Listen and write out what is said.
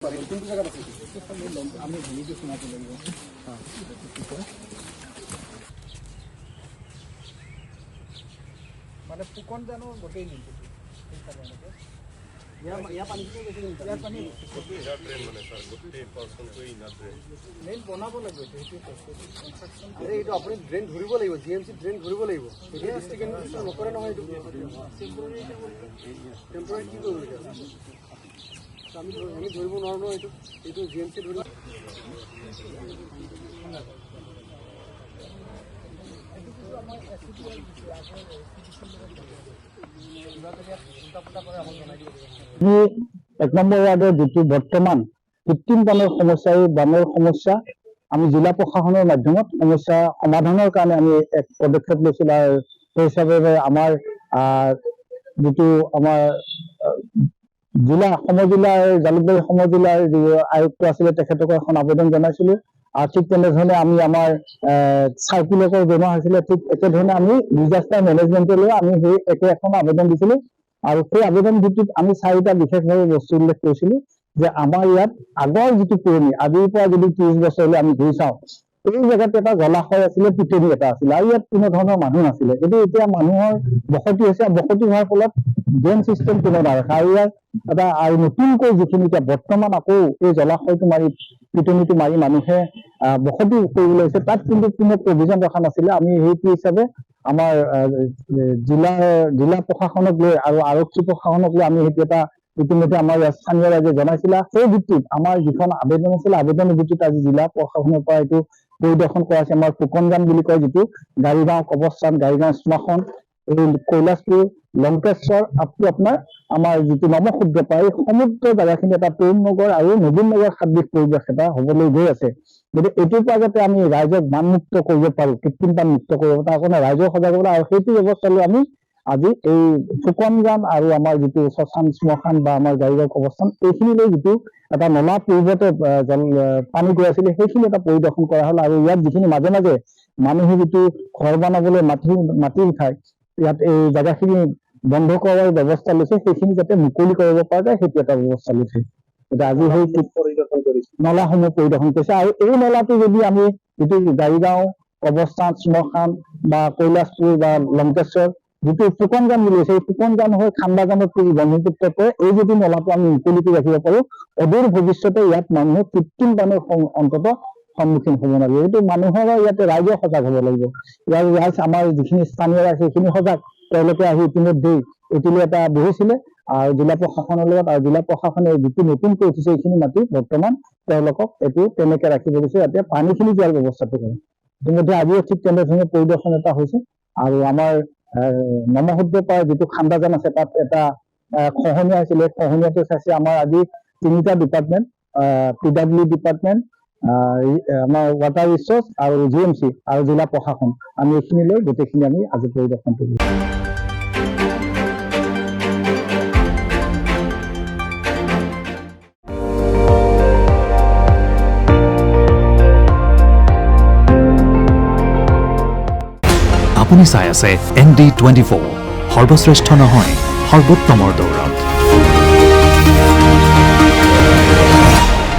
মানে ফুকন জানো গোটেই নিছে বনাব লাগিব এইটো আপুনি ড্ৰেইন ধৰিব লাগিব GMC ড্ৰেইন ধৰিব লাগিব এতিয়া ডিষ্ট্ৰিক্ট এডমিনিষ্ট্ৰেশ্যন নকৰে নহয় এইটো টেম্পৰাৰী কি কৰিব আমি ধৰিব নোৱাৰো ন এইটো GMC ধৰিব এক নম্বৰ ৱাৰ্ডৰ যিটো বৰ্তমান কৃত্ৰিম বানৰ সমস্যা আমি জিলা প্ৰশাসনৰ মাধ্যমত সমস্যা সমাধানৰ কাৰণে আমি এক পদক্ষেপ লৈছিলো আৰু সেই হিচাপে আমাৰ যিটো আমাৰ সমজিলাৰ জালুকবাৰী সমজিলাৰ যি আয়ুক্ত আছিলে তেখেতক এখন আবেদন জনাইছিলো আৰু ঠিক তেনেধৰণে আমি আমাৰ চাৰ্কুলাৰ জনোৱা হৈছিলে ঠিক একেধৰণে আমি ডিজাষ্টাৰ মেনেজমেণ্টলৈ আমি সেই একে এখন আবেদন দিছিলো আৰু সেই আবেদন ভিত্তিত আমি 4টা বিশেষভাৱে বস্তু উল্লেখ কৰিছিলো যে আমাৰ ইয়াত আগৰ যিটো পুৰণি আজিৰ পৰা যদি 30 বছৰলৈ আমি ঘূৰি চাওঁ এই জেগাত এটা জলাশয় আছিলে পিটনি এটা আছিলে আৰু ইয়াত কোনো ধৰণৰ মানুহ নাছিলে কিন্তু এতিয়া মানুহৰ বসতি হৈছে বসতি হোৱাৰ ফলত ড্ৰেইন চিষ্টেম কোনো নাৰাখে আৰু ইয়াৰ এটা আৰু নতুনকৈ যিখিনি এতিয়া বৰ্তমান আকৌ এই জলাশয়টো মাৰি পিটনিটো মাৰি মানুহে বসতি কৰিবলৈ হৈছে তাত কিন্তু কোনো প্ৰভিজন ৰখা নাছিলে আমি সেইটো হিচাপে আমাৰ জিলা প্ৰশাসনক লৈ আৰু আৰক্ষী প্ৰশাসনক লৈ আমি সেইটো এটা ইতিমধ্যে আমাৰ স্থানীয় ৰাইজে জনাইছিল সেই ভিত্তিত আমাৰ যিখন আবেদন আছিল আবেদনৰ ভিত্তিত আজি জিলা প্ৰশাসনৰ পৰা এইটো পৰিদৰ্শন কৰা হৈছে আমাৰ ফুকনজান বুলি কয় যিটো গাড়ীগাঁও কবস্থান গাড়ীগাঁও স্মাশন এই কৈলাশপুৰ লংকেশ্বৰ আপটো আপোনাৰ আমাৰ যিটো নমসূদ্ৰপা এই সমুদ্ৰ জেগাখিনি এটা তৰুণ নগৰ আৰু নবীন নগৰ সাদৃশ পৰিৱেশ এটা হবলৈ গৈ আছে গতিকে এইটোৰ পৰা যাতে আমি ৰাইজক বানমুক্ত কৰিব পাৰো কৃত্ৰিম বান মুক্ত কৰিব তাৰ কাৰণে ৰাইজক সজাগ হ'ব আৰু সেইটো ব্যৱস্থা লৈ আমি আজি এই ফুকনজান আৰু আমাৰ যিটো শ্মশান বা আমাৰ গাড়ীগাঁও কবস্থান এইখিনিলৈ যিটো এটা নলা পূৰ্বতে পানী গৈ আছিলে সেইখিনি এটা পৰিদৰ্শন কৰা হ'ল আৰু ইয়াত যিখিনি মাজে মাজে মানুহে যিটো ঘৰ বনাবলৈ মাটি উঠায় ইয়াত এই জেগাখিনি বন্ধ কৰাৰ ব্যৱস্থা লৈছে সেইখিনি যাতে মুকলি কৰিব পৰা যায় সেইটো এটা ব্যৱস্থা লৈছে গতিকে আজি সেই পৰিদৰ্শন কৰিছে নলাসমূহ পৰিদৰ্শন কৰিছে আৰু এই নলাটো যদি আমি যিটো গাড়ীগাঁও কবস্থান শ্মশান বা কৈলাশপুৰ বা লংকেশ্বৰ যিটো ফুকনজান বুলি আছে এই ফুকনজান হৈ খান্দাজানত ব্ৰহ্মপুত্ৰ পৰে এই যদি নলাটো আমি মুকলি কৰি ৰাখিব পাৰো অদূৰ ভৱিষ্যতে ইয়াত মানুহে কৃত্ৰিম বানৰ অন্ততঃ সন্মুখীন হ'ব নোৱাৰিব এইটো মানুহৰ ইয়াতে ৰাইজে সজাগ হ'ব লাগিব ইয়াৰ ৰাইজ আমাৰ যিখিনি স্থানীয় ৰাইজ সেইখিনি সজাগ তেওঁলোকে আহি ইতিমধ্যেই এটিলৈ এটা বহিছিলে আৰু জিলা প্ৰশাসনৰ লগত আৰু জিলা প্ৰশাসনে যিটো নতুনকৈ উঠিছে এইখিনি মাটি বৰ্তমান তেওঁলোকক এইটো তেনেকে ৰাখিব দিছে যাতে পানীখিনি যোৱাৰ ব্যৱস্থাটো কৰে ইতিমধ্যে আজিও ঠিক তেনেধৰণে পৰিদৰ্শন এটা হৈছে আৰু আমাৰ নমসূদ্ৰপাৰ যিটো খান্দাজান আছে তাত এটা খহনীয়া হৈছিলে খহনীয়াটো চাইছে আমাৰ আজি 3টা ডিপাৰ্টমেণ্ট PW ডিপাৰ্টমেণ্ট আমাৰ ৱাটাৰ ৰিচোৰ্চ আৰু GMC আৰু জিলা প্ৰশাসন আমি এইখিনিলৈ গোটেইখিনি আমি আজি পৰিদৰ্শন কৰিলোঁ আপুনি চাই আছে ND24 সৰ্বশ্ৰেষ্ঠ নহয় সৰ্বোত্তমৰ দৌৰত